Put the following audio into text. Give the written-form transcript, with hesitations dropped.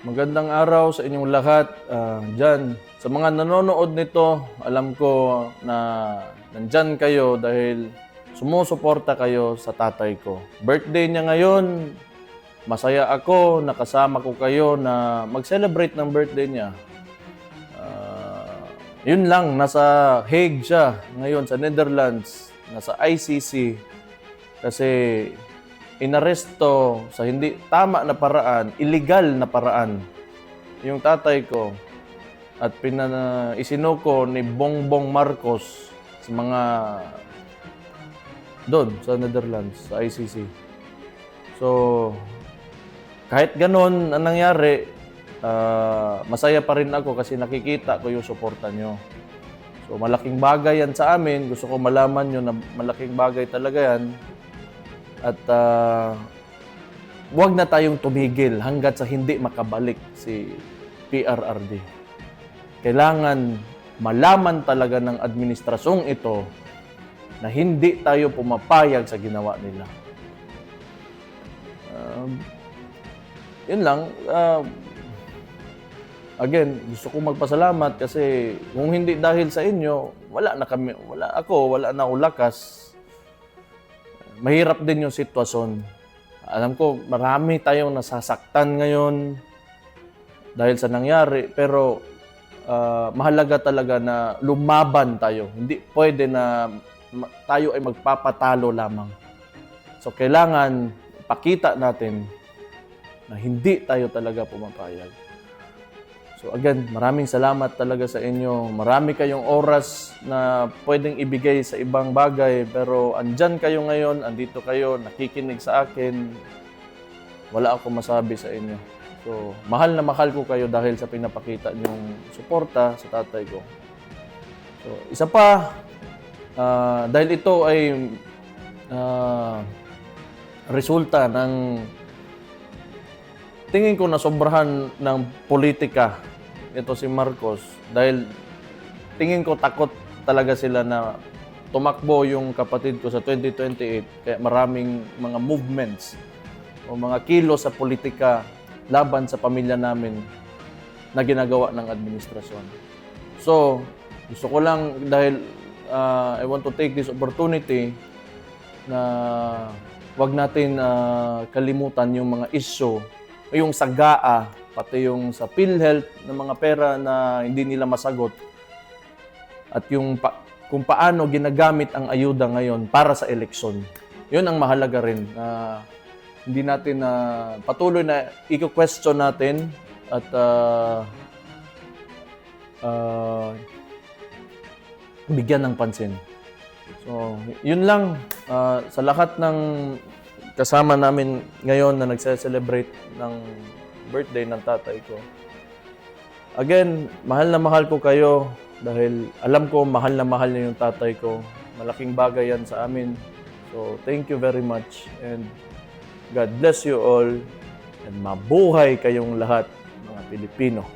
Magandang araw sa inyong lahat dyan. Sa mga nanonood nito, alam ko na nandyan kayo dahil sumusuporta kayo sa tatay ko. Birthday niya ngayon, masaya ako, nakasama ko kayo na mag-celebrate ng birthday niya. Yun lang, nasa Hague siya ngayon sa Netherlands, nasa ICC. Kasi inaresto sa hindi tama na paraan, illegal na paraan, yung tatay ko at isinuko ni Bongbong Marcos sa mga doon sa Netherlands, sa ICC. So, kahit ganon ang nangyari, masaya pa rin ako kasi nakikita ko yung suporta nyo. So, malaking bagay yan sa amin. Gusto ko malaman nyo na malaking bagay talaga yan. At huwag na tayong tumigil hanggat sa hindi makabalik si PRRD. Kailangan malaman talaga ng administrasyong ito na hindi tayo pumapayag sa ginawa nila. Yun lang. Again, gusto ko magpasalamat kasi kung hindi dahil sa inyo, wala na ako lakas. Mahirap din yung sitwasyon. Alam ko, marami tayong nasasaktan ngayon dahil sa nangyari, pero mahalaga talaga na lumaban tayo. Hindi pwede na tayo ay magpapatalo lamang. So, kailangan pakita natin na hindi tayo talaga pumapayag. So again, maraming salamat talaga sa inyo. Marami kayong oras na pwedeng ibigay sa ibang bagay, pero andyan kayo ngayon, andito kayo, nakikinig sa akin. Wala akong masabi sa inyo. So, mahal na mahal ko kayo dahil sa pinapakita niyong suporta sa tatay ko. So, isa pa, dahil ito ay resulta ng tingin ko na sobrahan ng politika ito si Marcos dahil tingin ko takot talaga sila na tumakbo yung kapatid ko sa 2028 kaya maraming mga movements o mga kilos sa politika laban sa pamilya namin na ginagawa ng administrasyon. So, gusto ko lang dahil I want to take this opportunity na wag natin kalimutan yung mga issue yung sa GAA, pati yung sa PhilHealth ng mga pera na hindi nila masagot at yung kung paano ginagamit ang ayuda ngayon para sa eleksyon. Yun ang mahalaga rin. Hindi natin patuloy na i-question natin at bigyan ng pansin. So, yun lang sa lahat ng kasama namin ngayon na nagse-celebrate ng birthday ng tatay ko. Again, mahal na mahal ko kayo dahil alam ko mahal na mahal niyo yung tatay ko. Malaking bagay yan sa amin. So, thank you very much and God bless you all and mabuhay kayong lahat mga Pilipino.